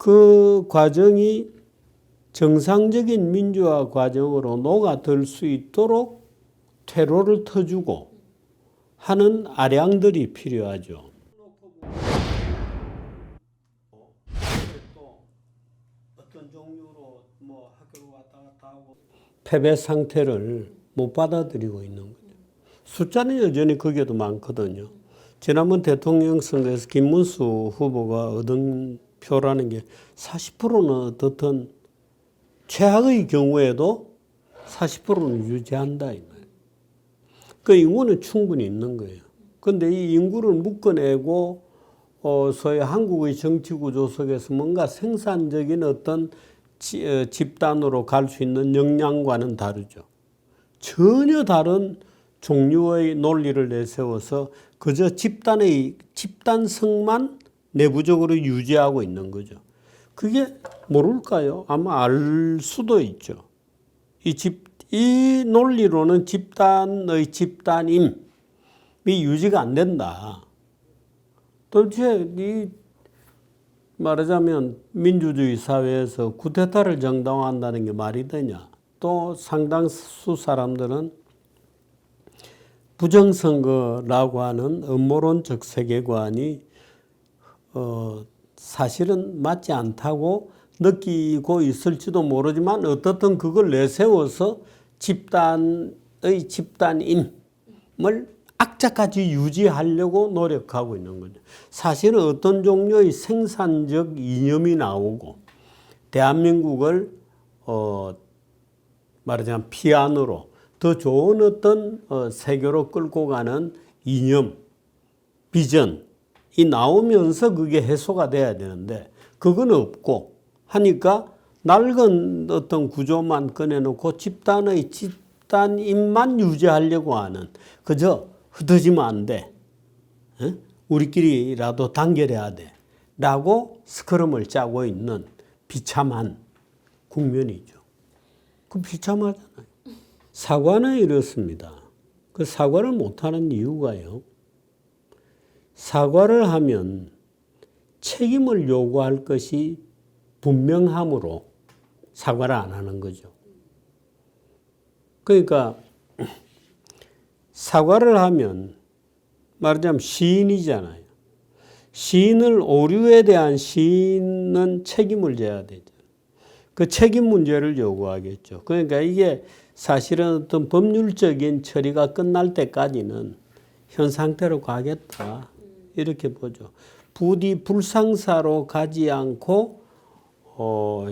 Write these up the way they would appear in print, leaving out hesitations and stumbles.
그 과정이 정상적인 민주화 과정으로 녹아들 수 있도록 퇴로를 터주고 하는 아량들이 필요하죠. 어떤 종류로 학교로 왔다 갔다 하고 패배 상태를 못 받아들이고 있는 거죠. 숫자는 여전히 거기에도 많거든요. 지난번 대통령 선거에서 김문수 후보가 얻은 표라는 게 40%는 어떻든 최악의 경우에도 40%는 유지한다 이 말이에요. 그 인구는 충분히 있는 거예요. 그런데 이 인구를 묶어내고 소위 한국의 정치 구조 속에서 뭔가 생산적인 어떤 집단으로 갈 수 있는 역량과는 다르죠. 전혀 다른 종류의 논리를 내세워서 그저 집단성만 내부적으로 유지하고 있는 거죠. 그게 모를까요? 아마 알 수도 있죠. 이 논리로는 집단임이 유지가 안 된다. 도대체 말하자면 민주주의 사회에서 쿠데타를 정당화한다는 게 말이 되냐? 또 상당수 사람들은 부정선거라고 하는 음모론적 세계관이 사실은 맞지 않다고 느끼고 있을지도 모르지만 어떻든 그걸 내세워서 집단임을 악자까지 유지하려고 노력하고 있는 거죠. 사실은 어떤 종류의 생산적 이념이 나오고 대한민국을 말하자면 피안으로 더 좋은 어떤 세계로 끌고 가는 이념, 비전이 나오면서 그게 해소가 돼야 되는데 그건 없고 하니까 낡은 어떤 구조만 꺼내놓고 집단임만 유지하려고 하는 그저 흩어지면 안 돼. 우리끼리라도 단결해야 돼. 라고 스크럼을 짜고 있는 비참한 국면이죠. 그 비참하잖아요. 사과는 이렇습니다. 그 사과를 못하는 이유가요. 사과를 하면 책임을 요구할 것이 분명하므로 사과를 안 하는 거죠. 그러니까 사과를 하면 말하자면 시인이잖아요. 시인을 오류에 대한 시인은 책임을 져야 되죠. 그 책임 문제를 요구하겠죠. 그러니까 이게 사실은 어떤 법률적인 처리가 끝날 때까지는 현 상태로 가겠다. 이렇게 보죠. 부디 불상사로 가지 않고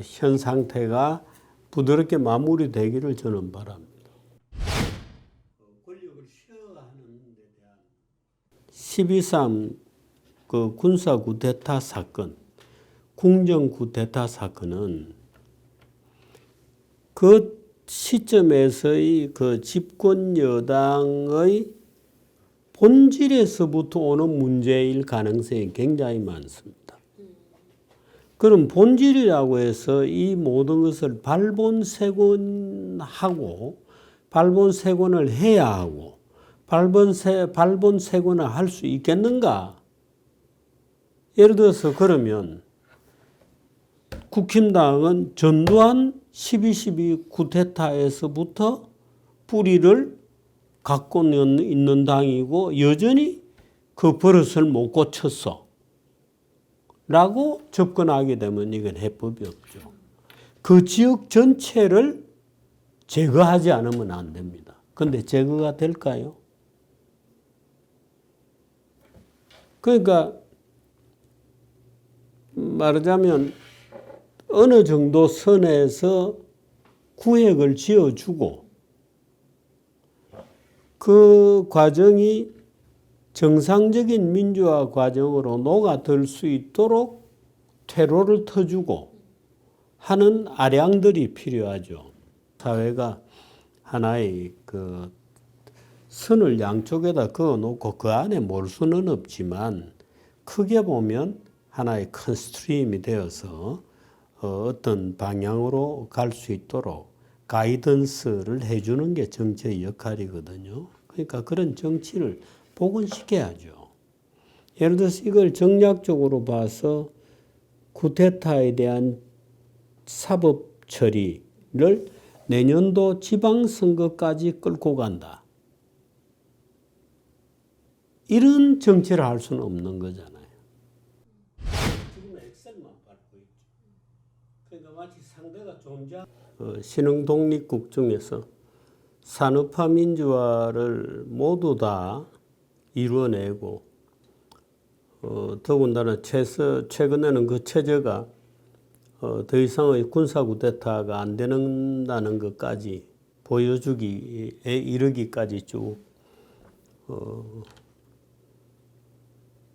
현 상태가 부드럽게 마무리되기를 저는 바랍니다. 권력을 쉐어하는 데 대한 12.3 그 군사 쿠데타 사건, 궁정 쿠데타 사건은 그 시점에서의 그 집권 여당의 본질에서부터 오는 문제일 가능성이 굉장히 많습니다. 그럼 본질이라고 해서 이 모든 것을 발본색원하고 발본색원을 해야 하고 발본색원을 할 수 있겠는가? 예를 들어서 그러면 국힘당은 전두환 12.12 쿠데타에서부터 뿌리를 갖고 있는 당이고 여전히 그 버릇을 못 고쳤어. 라고 접근하게 되면 이건 해법이 없죠. 그 지역 전체를 제거하지 않으면 안 됩니다. 그런데 제거가 될까요? 그러니까 말하자면 어느 정도 선에서 구획을 지어주고 그 과정이 정상적인 민주화 과정으로 녹아들 수 있도록 퇴로를 터주고 하는 아량들이 필요하죠. 사회가 하나의 그 선을 양쪽에다 그어놓고 그 안에 몰 수는 없지만 크게 보면 하나의 큰 스트림이 되어서 어떤 방향으로 갈 수 있도록 가이던스를 해주는 게 정치의 역할이거든요. 그러니까 그런 정치를 복원시켜야죠. 예를 들어서 이걸 정략적으로 봐서 쿠데타에 대한 사법 처리를 내년도 지방선거까지 끌고 간다. 이런 정치를 할 수는 없는 거잖아요. 지금 엑셀만 밟고 있죠. 그러니까 마치 상대가 존재. 신흥독립국 중에서 산업화 민주화를 모두 다 이루어내고 더군다나 최근에는 그 체제가 더 이상의 군사 쿠데타가 안 된다는 것까지 보여주기에 이르기까지 쭉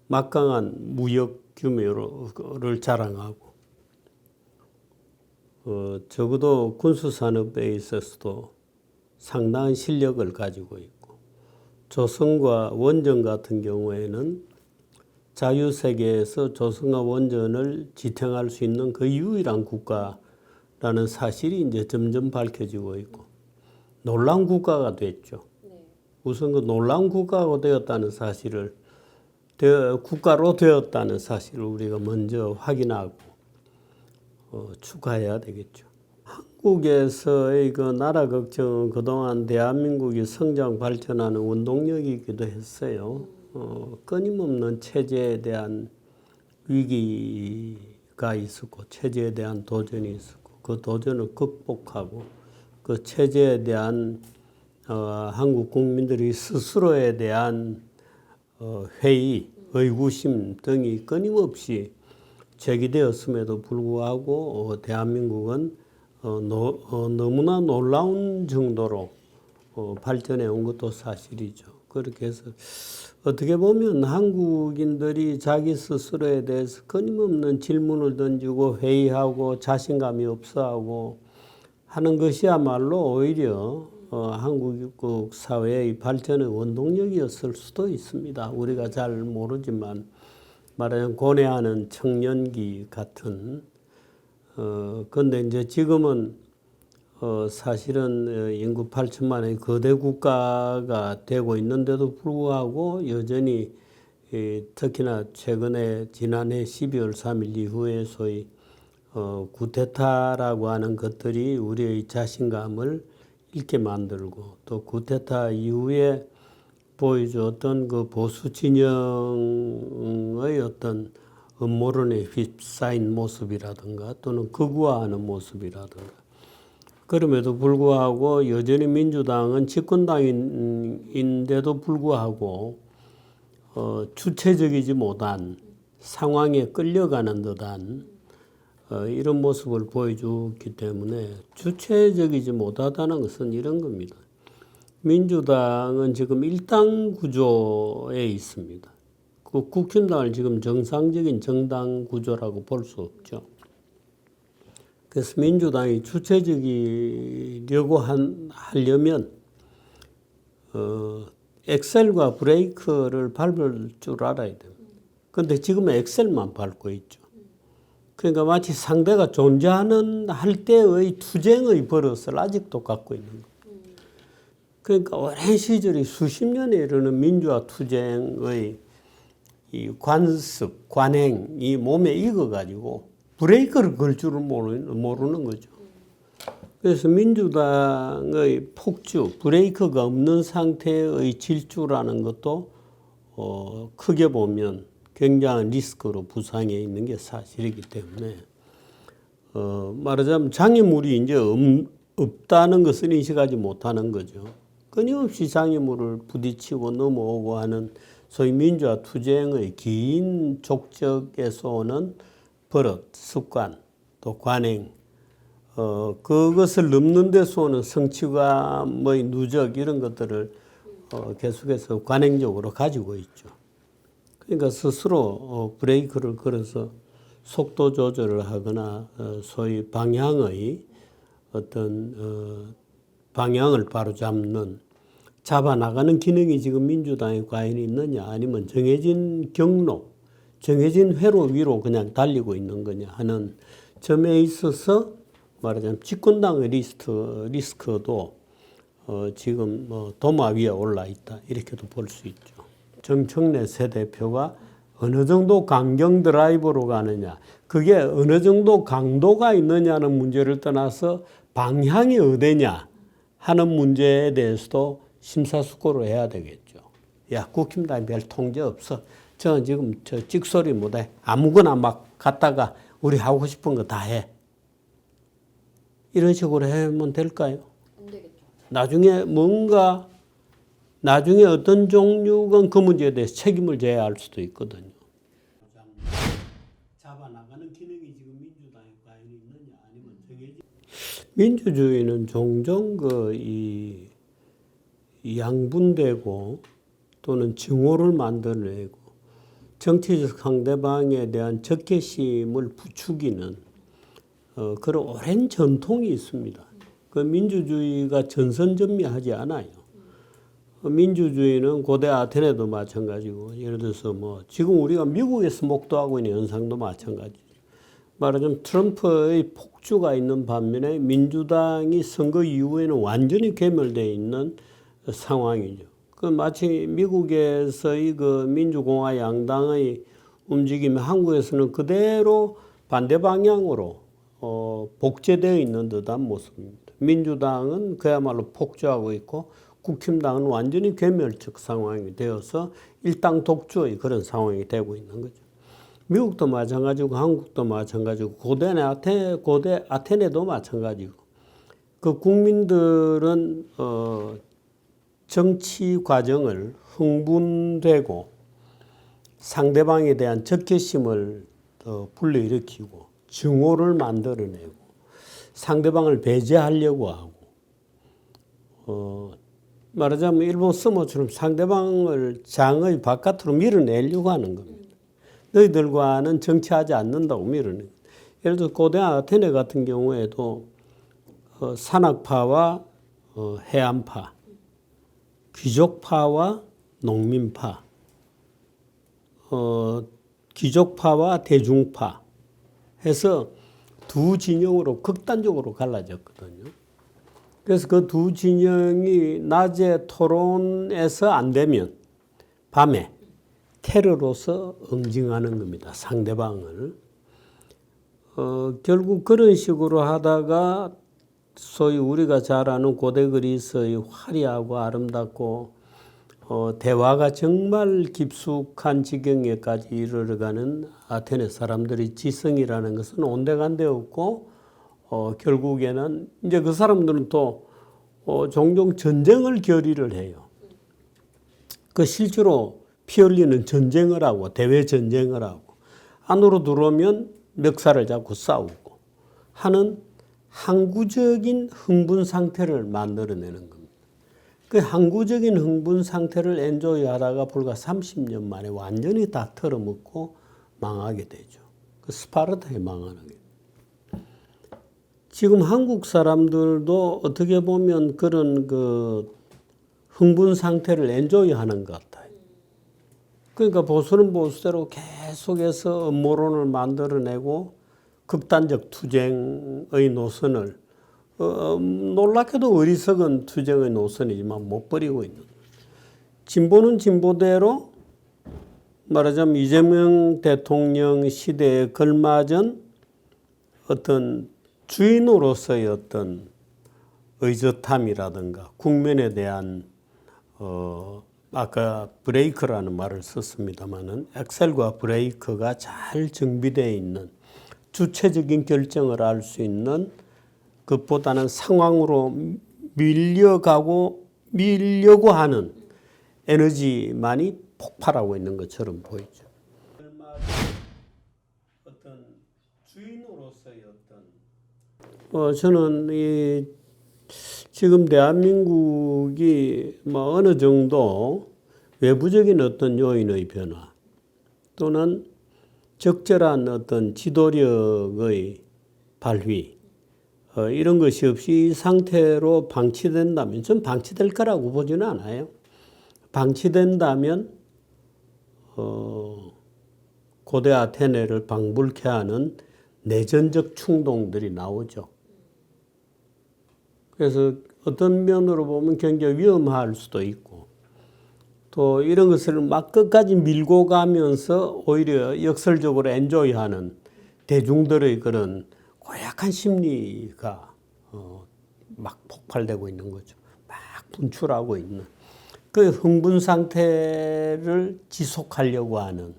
막강한 무역 규모를 자랑하고 적어도 군수 산업에 있어서도 상당한 실력을 가지고 있고 조선과 원전 같은 경우에는 자유세계에서 조선과 원전을 지탱할 수 있는 그 유일한 국가라는 사실이 이제 점점 밝혀지고 있고 놀라운 국가가 됐죠. 우선 그 놀라운 국가가 되었다는 사실을 국가로 되었다는 사실을 우리가 먼저 확인하고 축하해야 되겠죠. 한국에서의 그 나라 걱정은 그동안 대한민국이 성장 발전하는 원동력이기도 했어요. 끊임없는 체제에 대한 위기가 있었고 체제에 대한 도전이 있었고 그 도전을 극복하고 그 체제에 대한 한국 국민들이 스스로에 대한 회의, 의구심 등이 끊임없이 제기되었음에도 불구하고 대한민국은 너무나 놀라운 정도로 발전해 온 것도 사실이죠. 그렇게 해서 어떻게 보면 한국인들이 자기 스스로에 대해서 끊임없는 질문을 던지고 회의하고 자신감이 없어하고 하는 것이야말로 오히려 한국 사회의 발전의 원동력이었을 수도 있습니다. 우리가 잘 모르지만 말하자면 고뇌하는 청년기 같은 근데 이제 지금은 사실은 인구 8천만의 거대 국가가 되고 있는데도 불구하고 여전히 특히나 최근에 지난해 12월 3일 이후에 소위 쿠데타라고 하는 것들이 우리의 자신감을 잃게 만들고 또 쿠데타 이후에 보여줬던 그 보수 진영의 어떤 음모론에 휩싸인 모습이라든가 또는 극우화하는 모습이라든가 그럼에도 불구하고 여전히 민주당은 집권당인데도 불구하고 주체적이지 못한 상황에 끌려가는 듯한 이런 모습을 보여주기 때문에 주체적이지 못하다는 것은 이런 겁니다. 민주당은 지금 일당 구조에 있습니다. 그 국힘당을 지금 정상적인 정당 구조라고 볼 수 없죠. 그래서 민주당이 주체적이려고 하려면 엑셀과 브레이크를 밟을 줄 알아야 돼요. 그런데 지금 엑셀만 밟고 있죠. 그러니까 마치 상대가 존재하는 할 때의 투쟁의 버릇을 아직도 갖고 있는 거예요. 그러니까 오랜 시절이 수십 년에 이르는 민주화 투쟁의 이 관습, 관행이 몸에 익어가지고 브레이크를 걸 줄은 모르는 거죠. 그래서 민주당의 폭주, 브레이크가 없는 상태의 질주라는 것도 크게 보면 굉장한 리스크로 부상해 있는 게 사실이기 때문에 말하자면 장애물이 이제 없다는 것을 인식하지 못하는 거죠. 끊임없이 장애물을 부딪히고 넘어오고 하는 소위 민주화 투쟁의 긴 족적에서 오는 버릇, 습관, 또 관행, 그것을 넘는 데서 오는 성취감의 누적 이런 것들을 계속해서 관행적으로 가지고 있죠. 그러니까 스스로 브레이크를 걸어서 속도 조절을 하거나 소위 방향의 어떤 방향을 바로 잡아나가는 기능이 지금 민주당에 과연 있느냐 아니면 정해진 경로, 정해진 회로 위로 그냥 달리고 있는 거냐 하는 점에 있어서 말하자면 집권당의 리스크도 지금 도마 위에 올라 있다 이렇게도 볼 수 있죠. 정청래 새 대표가 어느 정도 강경 드라이브로 가느냐, 그게 어느 정도 강도가 있느냐는 문제를 떠나서 방향이 어디냐 하는 문제에 대해서도 심사숙고를 해야 되겠죠. 야, 국힘당이 별 통제 없어. 저 지금 저 찍소리 못해. 아무거나 막 갖다가 우리 하고 싶은 거 다 해. 이런 식으로 하면 될까요? 안 되겠죠. 나중에 어떤 종류건 그 문제에 대해서 책임을 져야 할 수도 있거든요. 잡아나가는 기능이 지금 민주당에 과연 있느냐 아니면 정해진 민주주의는 종종 이 양분되고 또는 증오를 만들어내고 정치적 상대방에 대한 적개심을 부추기는 그런 오랜 전통이 있습니다. 그 민주주의가 전선전미하지 않아요. 민주주의는 고대 아테네도 마찬가지고, 예를 들어서 지금 우리가 미국에서 목도하고 있는 현상도 마찬가지죠. 말하자면 트럼프의 폭주가 있는 반면에 민주당이 선거 이후에는 완전히 괴멸되어 있는 상황이죠. 그 마치 미국에서의 그 민주공화 양당의 움직임이 한국에서는 그대로 반대 방향으로 복제되어 있는 듯한 모습입니다. 민주당은 그야말로 폭주하고 있고 국힘당은 완전히 괴멸적 상황이 되어서 일당 독주의 그런 상황이 되고 있는 거죠. 미국도 마찬가지고 한국도 마찬가지고 고대 아테네도 마찬가지고 그 국민들은 정치 과정을 흥분되고 상대방에 대한 적개심을 불러일으키고 증오를 만들어내고 상대방을 배제하려고 하고 말하자면 일본 스모처럼 상대방을 장의 바깥으로 밀어내려고 하는 겁니다. 너희들과는 정치하지 않는다고 밀어내고. 예를 들어 고대 아테네 같은 경우에도 산악파와 해안파, 귀족파와 농민파, 귀족파와 대중파 해서 두 진영으로 극단적으로 갈라졌거든요. 그래서 그 두 진영이 낮에 토론에서 안 되면 밤에 테러로서 응징하는 겁니다. 상대방을. 결국 그런 식으로 하다가 소위 우리가 잘 아는 고대 그리스의 화려하고 아름답고 대화가 정말 깊숙한 지경에까지 이르러가는 아테네 사람들의 지성이라는 것은 온데간데 없고 결국에는 이제 그 사람들은 또 종종 전쟁을 결의를 해요. 그 실제로 피 흘리는 전쟁을 하고 대외 전쟁을 하고 안으로 들어오면 멱살을 잡고 싸우고 하는 항구적인 흥분 상태를 만들어내는 겁니다. 그 항구적인 흥분 상태를 엔조이하다가 불과 30년 만에 완전히 다 털어먹고 망하게 되죠. 그 스파르타에 망하는 거예요. 지금 한국 사람들도 어떻게 보면 그런 그 흥분 상태를 엔조이하는 것 같아요. 그러니까 보수는 보수대로 계속해서 음모론을 만들어내고 극단적 투쟁의 노선을 놀랍게도 어리석은 투쟁의 노선이지만 못 버리고 있는 거예요. 진보는 진보대로 말하자면 이재명 대통령 시대에 걸맞은 어떤 주인으로서의 어떤 의젓함이라든가 국면에 대한 아까 브레이크라는 말을 썼습니다마는 엑셀과 브레이크가 잘 정비되어 있는 주체적인 결정을 할 수 있는 것보다는 상황으로 밀려고 하는 에너지만이 폭발하고 있는 것처럼 보이죠. 어떤 주인으로서의 저는 지금 대한민국이 어느 정도 외부적인 어떤 요인의 변화 또는 적절한 어떤 지도력의 발휘 이런 것이 없이 이 상태로 방치된다면 전 방치될 거라고 보지는 않아요. 방치된다면 고대 아테네를 방불케 하는 내전적 충동들이 나오죠. 그래서 어떤 면으로 보면 굉장히 위험할 수도 있고 또 이런 것을 막 끝까지 밀고 가면서 오히려 역설적으로 엔조이하는 대중들의 그런 고약한 심리가 막 폭발되고 있는 거죠. 막 분출하고 있는 그 흥분 상태를 지속하려고 하는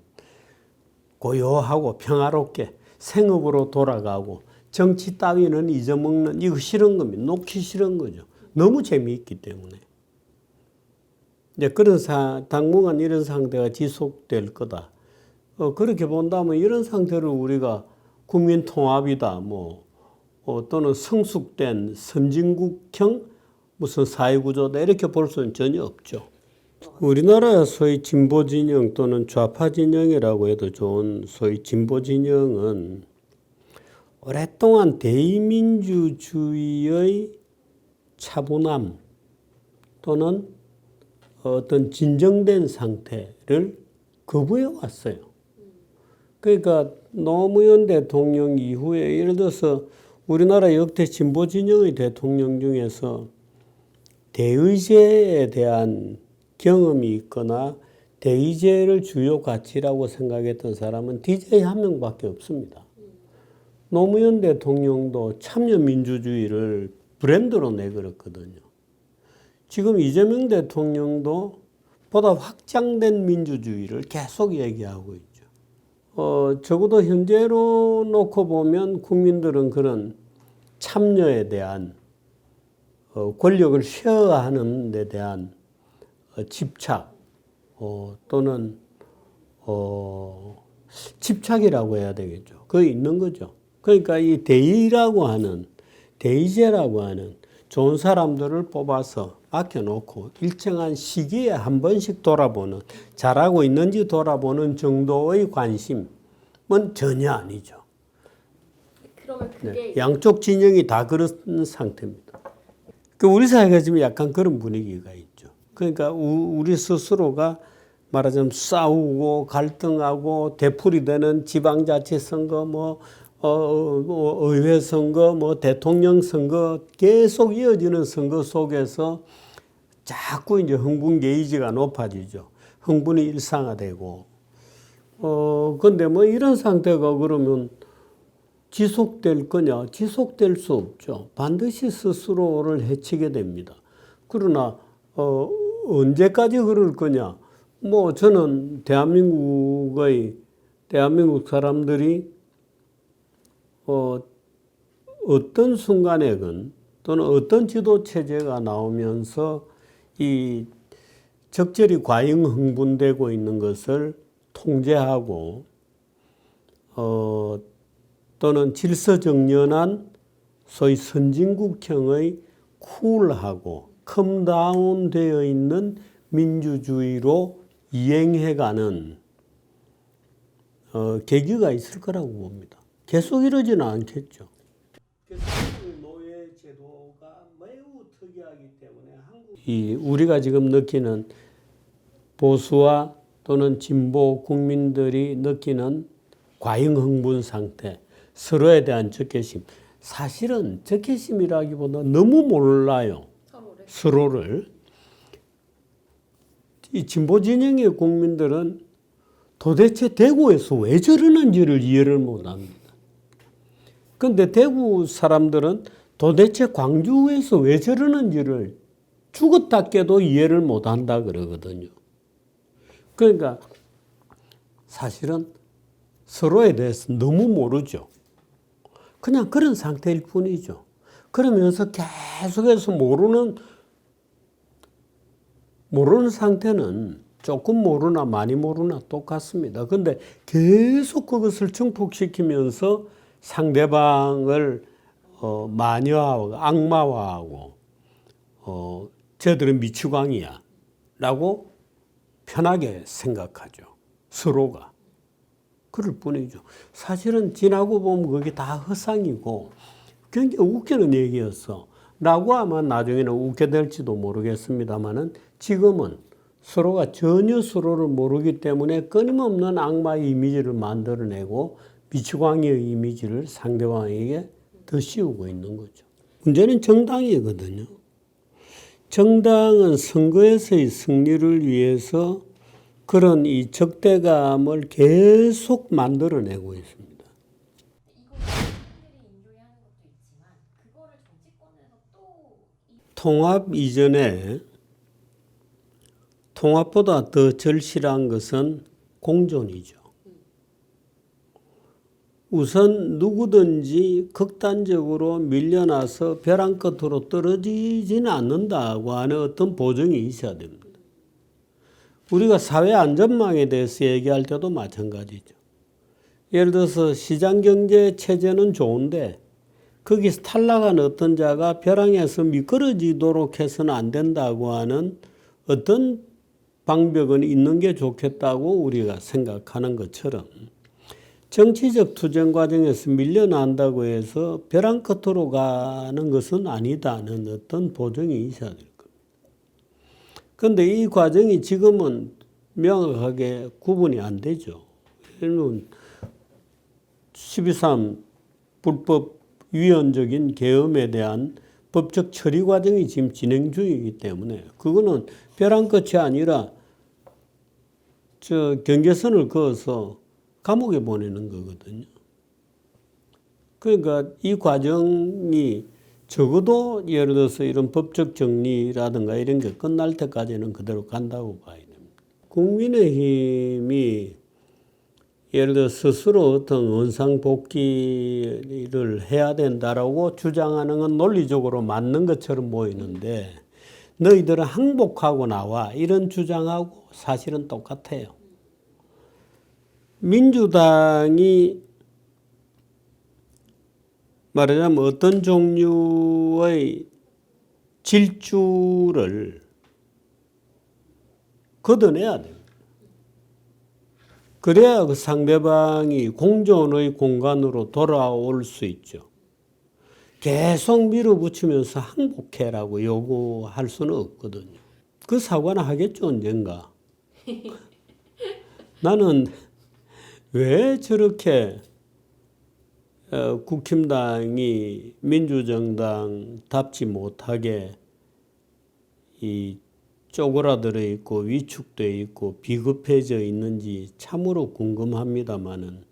고요하고 평화롭게 생업으로 돌아가고 정치 따위는 잊어먹는 이거 싫은 겁니다. 놓기 싫은 거죠. 너무 재미있기 때문에. 이제 그런 당분간 이런 상태가 지속될 거다. 그렇게 본다면 이런 상태를 우리가 국민 통합이다, 또는 성숙된 선진국형 무슨 사회구조다 이렇게 볼 수는 전혀 없죠. 우리나라 소위 진보 진영 또는 좌파 진영이라고 해도 좋은 소위 진보 진영은 오랫동안 대의민주주의의 차분함 또는 어떤 진정된 상태를 거부해 왔어요. 그러니까 노무현 대통령 이후에 예를 들어서 우리나라 역대 진보 진영의 대통령 중에서 대의제에 대한 경험이 있거나 대의제를 주요 가치라고 생각했던 사람은 DJ 한 명밖에 없습니다. 노무현 대통령도 참여민주주의를 브랜드로 내걸었거든요. 지금 이재명 대통령도 보다 확장된 민주주의를 계속 얘기하고 있죠. 적어도 현재로 놓고 보면 국민들은 그런 참여에 대한 권력을 쉐어하는 데 대한 집착 또는 집착이라고 해야 되겠죠. 그게 있는 거죠. 그러니까 이 대의라고 하는 대의제라고 하는 좋은 사람들을 뽑아서 맡겨놓고 일정한 시기에 한 번씩 돌아보는 잘하고 있는지 돌아보는 정도의 관심은 전혀 아니죠. 그러면 그게 네, 양쪽 진영이 다 그런 상태입니다. 우리 사회가 지금 약간 그런 분위기가 있죠. 그러니까 우리 스스로가 말하자면 싸우고 갈등하고 되풀이되는 지방자치선거 의회 선거 대통령 선거 계속 이어지는 선거 속에서 자꾸 이제 흥분 게이지가 높아지죠. 흥분이 일상화되고 근데 이런 상태가 그러면 지속될 거냐? 지속될 수 없죠. 반드시 스스로를 해치게 됩니다. 그러나 언제까지 그럴 거냐? 저는 대한민국 사람들이 어떤 순간에건 또는 어떤 지도 체제가 나오면서 이 적절히 과잉 흥분되고 있는 것을 통제하고 또는 질서정연한 소위 선진국형의 쿨하고 컴다운 되어 있는 민주주의로 이행해가는 계기가 있을 거라고 봅니다. 계속 이러지는 않겠죠. 노예 제도가 매우 특이하기 때문에 우리가 지금 느끼는 보수와 또는 진보 국민들이 느끼는 과잉 흥분 상태, 서로에 대한 적개심. 사실은 적개심이라기보다 너무 몰라요. 서로를. 이 진보 진영의 국민들은 도대체 대구에서 왜 저러는지를 이해를 못합니다. 그런데 대구 사람들은 도대체 광주에서 왜 저러는지를 죽었다 깨도 이해를 못한다 그러거든요. 그러니까 사실은 서로에 대해서 너무 모르죠. 그냥 그런 상태일 뿐이죠. 그러면서 계속해서 모르는 상태는 조금 모르나 많이 모르나 똑같습니다. 그런데 계속 그것을 증폭시키면서 상대방을 마녀하고 악마화하고 쟤들은 미치광이야 라고 편하게 생각하죠. 서로가. 그럴 뿐이죠. 사실은 지나고 보면 그게 다 허상이고 굉장히 웃기는 얘기였어 라고 아마 나중에는 웃게 될지도 모르겠습니다만은 지금은 서로가 전혀 서로를 모르기 때문에 끊임없는 악마의 이미지를 만들어내고 미치광이의 이미지를 상대방에게 더 씌우고 있는 거죠. 문제는 정당이거든요. 정당은 선거에서의 승리를 위해서 그런 이 적대감을 계속 만들어내고 있습니다. 이거 국민들이 인조이하는 것도 있지만 그거를 정치권에서 또 통합 이전에 통합보다 더 절실한 것은 공존이죠. 우선 누구든지 극단적으로 밀려나서 벼랑 끝으로 떨어지지는 않는다고 하는 어떤 보증이 있어야 됩니다. 우리가 사회 안전망에 대해서 얘기할 때도 마찬가지죠. 예를 들어서 시장경제 체제는 좋은데 거기서 탈락한 어떤 자가 벼랑에서 미끄러지도록 해서는 안 된다고 하는 어떤 방법은 있는 게 좋겠다고 우리가 생각하는 것처럼 정치적 투쟁 과정에서 밀려난다고 해서 벼랑 끝으로 가는 것은 아니다는 어떤 보증이 있어야 될 겁니다. 그런데 이 과정이 지금은 명확하게 구분이 안 되죠. 예를 들면 12.3 불법 위헌적인 계엄에 대한 법적 처리 과정이 지금 진행 중이기 때문에 그거는 벼랑 끝이 아니라 경계선을 그어서 감옥에 보내는 거거든요. 그러니까 이 과정이 적어도 예를 들어서 이런 법적 정리라든가 이런 게 끝날 때까지는 그대로 간다고 봐야 됩니다. 국민의힘이 예를 들어 스스로 어떤 원상복귀를 해야 된다라고 주장하는 건 논리적으로 맞는 것처럼 보이는데 너희들은 항복하고 나와 이런 주장하고 사실은 똑같아요. 민주당이 말하자면 어떤 종류의 질주를 걷어내야 됩니다. 그래야 그 상대방이 공존의 공간으로 돌아올 수 있죠. 계속 밀어붙이면서 항복해라고 요구할 수는 없거든요. 그 사과는 하겠죠, 언젠가. 나는 왜 저렇게 국힘당이 민주정당답지 못하게 이 쪼그라들어 있고 위축되어 있고 비급해져 있는지 참으로 궁금합니다마는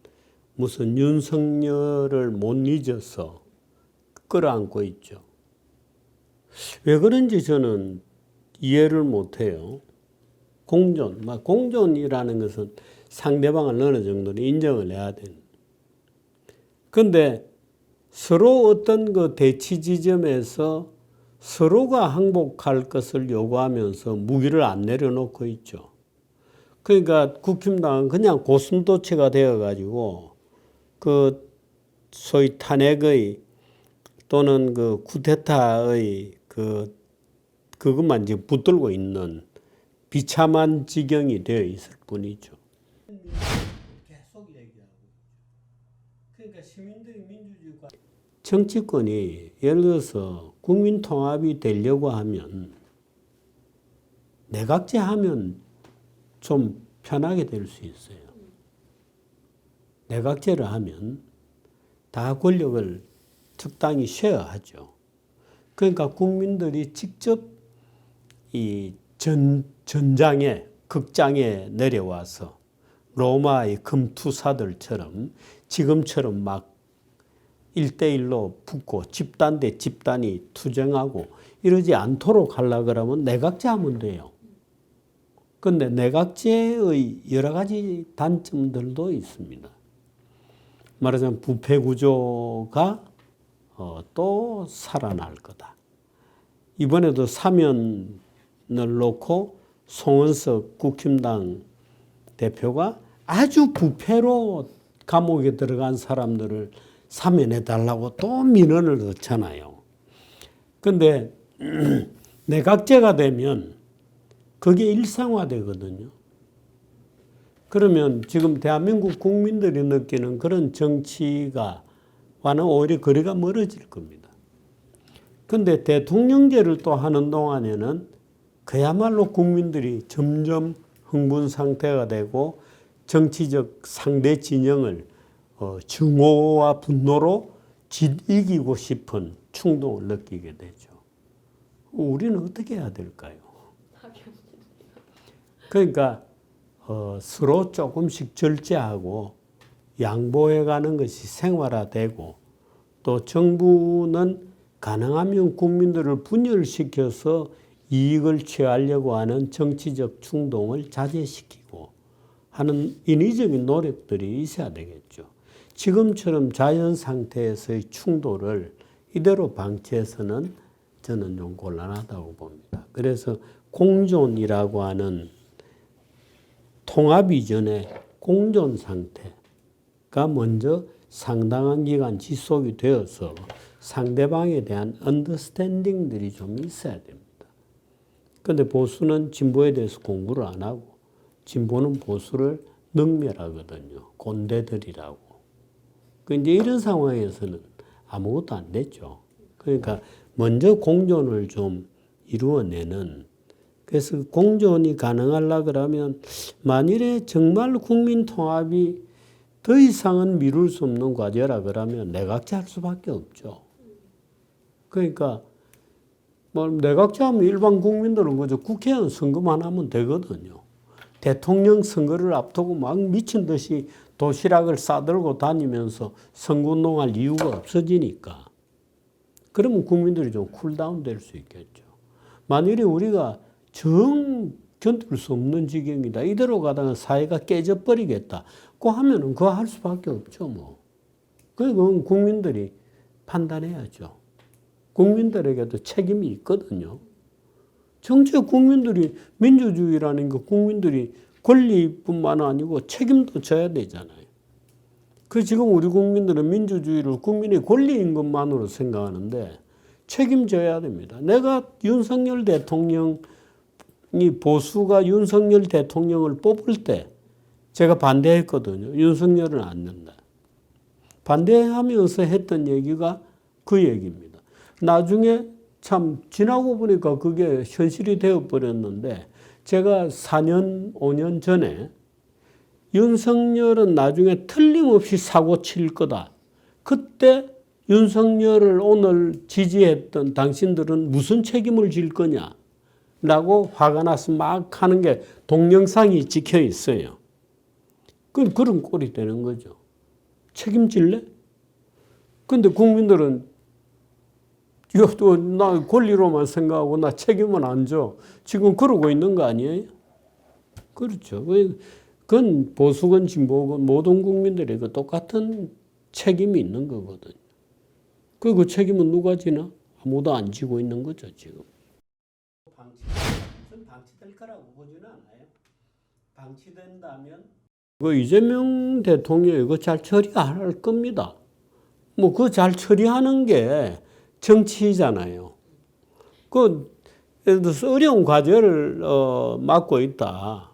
무슨 윤석열을 못 잊어서 끌어안고 있죠. 왜 그런지 저는 이해를 못해요. 공존이라는 것은 상대방을 어느 정도는 인정을 해야 되는. 그런데 서로 어떤 그 대치 지점에서 서로가 항복할 것을 요구하면서 무기를 안 내려놓고 있죠. 그러니까 국힘당은 그냥 고슴도치가 되어가지고 그 소위 탄핵의 또는 그 쿠데타의 그것만 지금 붙들고 있는 비참한 지경이 되어 있을 뿐이죠. 계속 얘기하고. 그러니까 시민들이 민주주의가 정치권이 예를 들어서 국민 통합이 되려고 하면 내각제 하면 좀 편하게 될 수 있어요. 내각제를 하면 다 권력을 적당히 쉐어하죠. 그러니까 국민들이 직접 이 전장에 극장에 내려와서 로마의 금투사들처럼 지금처럼 막 1대1로 붙고 집단 대 집단이 투쟁하고 이러지 않도록 하려고 그러면 내각제 하면 돼요. 그런데 내각제의 여러 가지 단점들도 있습니다. 말하자면 부패구조가 또 살아날 거다. 이번에도 사면을 놓고 송원석 국힘당 대표가 아주 부패로 감옥에 들어간 사람들을 사면해달라고 또 민원을 넣잖아요. 그런데 내각제가 되면 그게 일상화되거든요. 그러면 지금 대한민국 국민들이 느끼는 그런 정치가와는 오히려 거리가 멀어질 겁니다. 그런데 대통령제를 또 하는 동안에는 그야말로 국민들이 점점 흥분 상태가 되고 정치적 상대 진영을 증오와 분노로 이기고 싶은 충동을 느끼게 되죠. 우리는 어떻게 해야 될까요? 그러니까 서로 조금씩 절제하고 양보해가는 것이 생활화되고 또 정부는 가능하면 국민들을 분열시켜서 이익을 취하려고 하는 정치적 충동을 자제시키고 하는 인위적인 노력들이 있어야 되겠죠. 지금처럼 자연 상태에서의 충돌을 이대로 방치해서는 저는 좀 곤란하다고 봅니다. 그래서 공존이라고 하는 통합 이전의 공존 상태가 먼저 상당한 기간 지속이 되어서 상대방에 대한 언더스탠딩들이 좀 있어야 됩니다. 그런데 보수는 진보에 대해서 공부를 안 하고 진보는 보수를 능멸하거든요. 꼰대들이라고. 이제 이런 상황에서는 아무것도 안 됐죠. 그러니까 먼저 공존을 좀 이루어내는, 그래서 공존이 가능하려 그러면 만일에 정말 국민 통합이 더 이상은 미룰 수 없는 과제라 그러면 내각제 할 수밖에 없죠. 그러니까 뭐 내각제 하면 일반 국민들은 그저 국회의원 선거만 하면 되거든요. 대통령 선거를 앞두고 막 미친 듯이 도시락을 싸들고 다니면서 선거운동할 이유가 없어지니까. 그러면 국민들이 좀 쿨다운 될 수 있겠죠. 만일에 우리가 정 견딜 수 없는 지경이다, 이대로 가다가 사회가 깨져버리겠다, 그 하면은 그거 할 수밖에 없죠, 뭐. 그건 국민들이 판단해야죠. 국민들에게도 책임이 있거든요. 정치적 국민들이, 민주주의라는 거 국민들이 권리뿐만 아니고 책임도 져야 되잖아요. 그 지금 우리 국민들은 민주주의를 국민의 권리인 것만으로 생각하는데 책임져야 됩니다. 내가 윤석열 대통령이, 보수가 윤석열 대통령을 뽑을 때 제가 반대했거든요. 윤석열은 안 된다. 반대하면서 했던 얘기가 그 얘기입니다. 나중에 참 지나고 보니까 그게 현실이 되어버렸는데, 제가 4년, 5년 전에 윤석열은 나중에 틀림없이 사고 칠 거다. 그때 윤석열을 오늘 지지했던 당신들은 무슨 책임을 질 거냐? 라고 화가 나서 막 하는 게 동영상이 찍혀 있어요. 그런 꼴이 되는 거죠. 책임질래? 근데 국민들은 이것도 나 권리로만 생각하고 나 책임은 안 져. 지금 그러고 있는 거 아니에요? 그렇죠. 그건 보수건 진보건 모든 국민들이 그 똑같은 책임이 있는 거거든요. 그 책임은 누가 지나? 아무도 안 지고 있는 거죠, 지금. 전 방치될 거라고 보지는 않아요. 방치된다면 이재명 대통령이 이거 잘 처리할 겁니다. 뭐 그 잘 처리하는 게 정치잖아요. 예를 들어서 어려운 과제를 맡고 있다.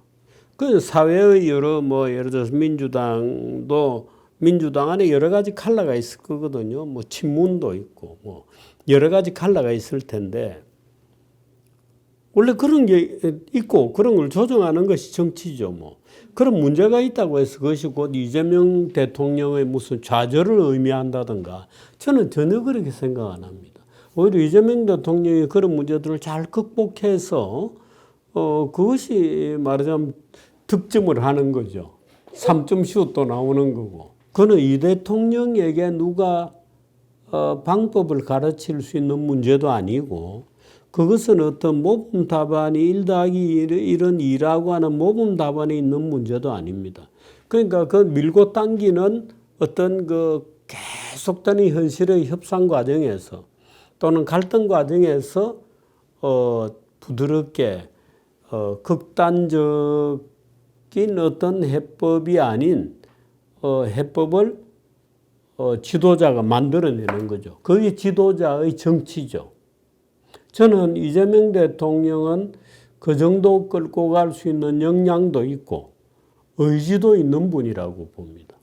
그 사회의 여러 예를 들어서 민주당 안에 여러 가지 컬러가 있을 거거든요. 친문도 있고 여러 가지 컬러가 있을 텐데, 원래 그런 게 있고 그런 걸 조정하는 것이 정치죠. 그런 문제가 있다고 해서 그것이 곧 이재명 대통령의 무슨 좌절을 의미한다든가, 저는 전혀 그렇게 생각 안 합니다. 오히려 이재명 대통령이 그런 문제들을 잘 극복해서 그것이 말하자면 득점을 하는 거죠. 3점슛도 나오는 거고. 그는 이 대통령에게 누가 방법을 가르칠 수 있는 문제도 아니고, 그것은 어떤 모범 답안이 1+1은 2라고 하는 모범 답안이 있는 문제도 아닙니다. 그러니까 그 밀고 당기는 어떤 그 계속되는 현실의 협상 과정에서 또는 갈등 과정에서 부드럽게 극단적인 어떤 해법이 아닌 해법을 지도자가 만들어내는 거죠. 그게 지도자의 정치죠. 저는 이재명 대통령은 그 정도 끌고 갈 수 있는 역량도 있고 의지도 있는 분이라고 봅니다.